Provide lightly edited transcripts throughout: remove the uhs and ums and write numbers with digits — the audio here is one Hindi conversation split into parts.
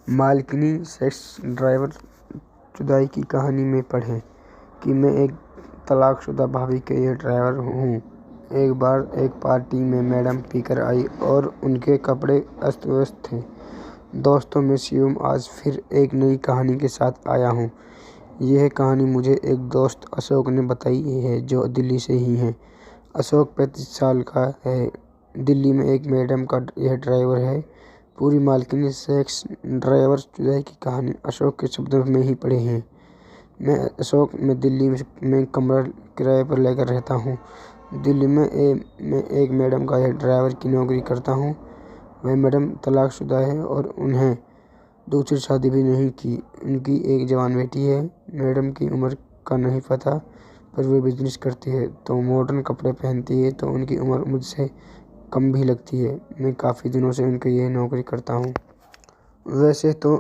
मालकिनी सेक्स ड्राइवर जुदाई की कहानी में पढ़ें कि मैं एक तलाकशुदा भाभी के ये ड्राइवर हूँ। एक बार एक पार्टी में मैडम पीकर आई और उनके कपड़े अस्त व्यस्त थे। दोस्तों, मैं शिवम आज फिर एक नई कहानी के साथ आया हूँ। यह कहानी मुझे एक दोस्त अशोक ने बताई है जो दिल्ली से ही है। अशोक 35 साल का है। दिल्ली में एक मैडम का यह ड्राइवर है। पूरी मालकिनी सेक्स ड्राइवर जुदाई की कहानी अशोक के शब्दों में ही पढ़े हैं। मैं दिल्ली में कमरा किराए पर लेकर रहता हूँ। दिल्ली में मैं एक मैडम का ड्राइवर की नौकरी करता हूँ। वह मैडम तलाकशुदा है और उन्हें दूसरी शादी भी नहीं की। उनकी एक जवान बेटी है। मैडम की उम्र का नहीं पता, पर वे बिजनेस करती है तो मॉडर्न कपड़े पहनती है, तो उनकी उम्र मुझसे कम भी लगती है। मैं काफ़ी दिनों से उनकी यह नौकरी करता हूँ। वैसे तो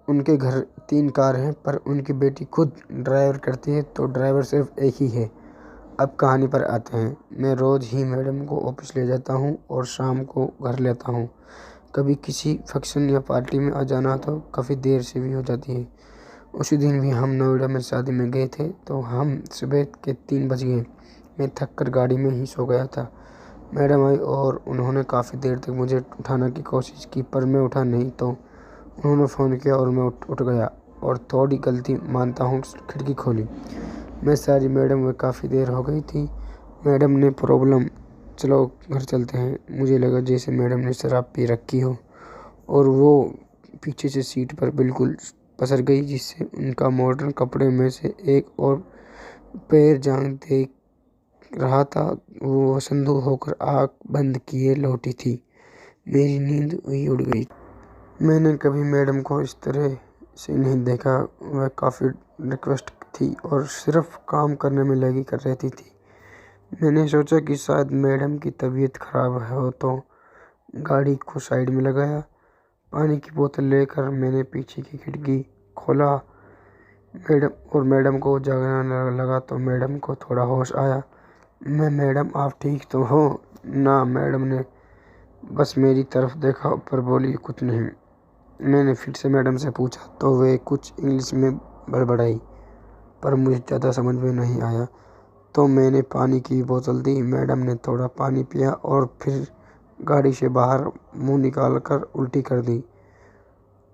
उनके घर 3 कार हैं, पर उनकी बेटी खुद ड्राइवर करती है, तो ड्राइवर सिर्फ एक ही है। अब कहानी पर आते हैं। मैं रोज़ ही मैडम को ऑफिस ले जाता हूँ और शाम को घर लेता हूँ। कभी किसी फंक्शन या पार्टी में आ जाना तो काफ़ी देर से भी हो जाती है। उसी दिन भी हम नोएडा में शादी में गए थे, तो हम सुबह के 3 बज गए। मैं थक कर गाड़ी में ही सो गया था। मैडम आई और उन्होंने काफ़ी देर तक मुझे उठाने की कोशिश की, पर मैं उठा नहीं, तो उन्होंने फ़ोन किया और मैं उठ गया और थोड़ी गलती मानता हूँ, खिड़की खोली। मैं सारी मैडम व काफ़ी देर हो गई थी। मैडम ने प्रॉब्लम, चलो घर चलते हैं। मुझे लगा जैसे मैडम ने शराब पी रखी हो और वो पीछे से सीट पर बिल्कुल पसर गई, जिससे उनका मॉडर्न कपड़े में से एक और पैर जान देख रहा था। वो संदूक होकर आँख बंद किए लौटी थी। मेरी नींद वही उड़ गई। मैंने कभी मैडम को इस तरह से नहीं देखा। वह काफ़ी रिक्वेस्ट थी और सिर्फ काम करने में लगी कर रहती थी। मैंने सोचा कि शायद मैडम की तबीयत खराब हो, तो गाड़ी को साइड में लगाया। पानी की बोतल लेकर मैंने पीछे की खिड़की खोला। मैडम को जागना लगा, तो मैडम को थोड़ा होश आया। मैडम आप ठीक तो हो ना? मैडम ने बस मेरी तरफ देखा पर बोली कुछ नहीं। मैंने फिर से मैडम से पूछा तो वे कुछ इंग्लिश में बड़बड़ाई, पर मुझे ज़्यादा समझ में नहीं आया। तो मैंने पानी की बोतल दी। मैडम ने थोड़ा पानी पिया और फिर गाड़ी से बाहर मुंह निकाल कर उल्टी कर दी।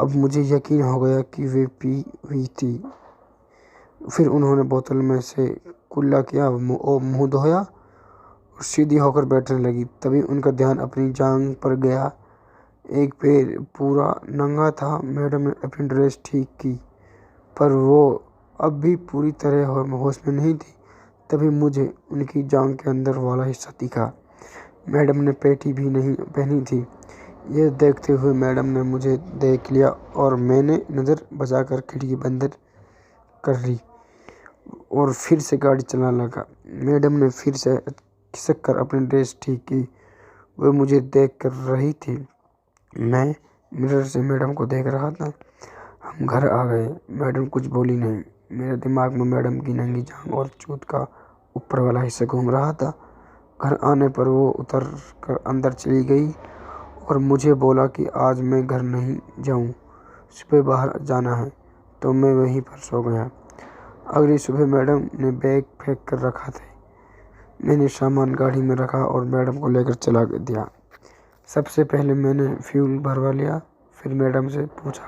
अब मुझे यकीन हो गया कि वे पी हुई थी। फिर उन्होंने बोतल में से कुल्ला किया, मुंह धोया और सीधी होकर बैठने लगी। तभी उनका ध्यान अपनी जांघ पर गया। एक पैर पूरा नंगा था। मैडम ने अपनी ड्रेस ठीक की, पर वो अब भी पूरी तरह होश में नहीं थी। तभी मुझे उनकी जांघ के अंदर वाला हिस्सा दिखा। मैडम ने पेटी भी नहीं पहनी थी। यह देखते हुए मैडम ने मुझे देख लिया और मैंने नज़र बचाकर खिड़की बंद कर ली और फिर से गाड़ी चलाने लगा। मैडम ने फिर से खिसक कर अपनी ड्रेस ठीक की। वह मुझे देख कर रही थी। मैं मिरर से मैडम को देख रहा था। हम घर आ गए। मैडम कुछ बोली नहीं। मेरे दिमाग में मैडम की नंगी जांघ और चूत का ऊपर वाला हिस्सा घूम रहा था। घर आने पर वो उतर कर अंदर चली गई और मुझे बोला कि आज मैं घर नहीं जाऊं, सुबह बाहर जाना है, तो मैं वहीं पर सो गया। अगली सुबह मैडम ने बैग फेंक कर रखा था। मैंने सामान गाड़ी में रखा और मैडम को लेकर चला दिया। सबसे पहले मैंने फ्यूल भरवा लिया। फिर मैडम से पूछा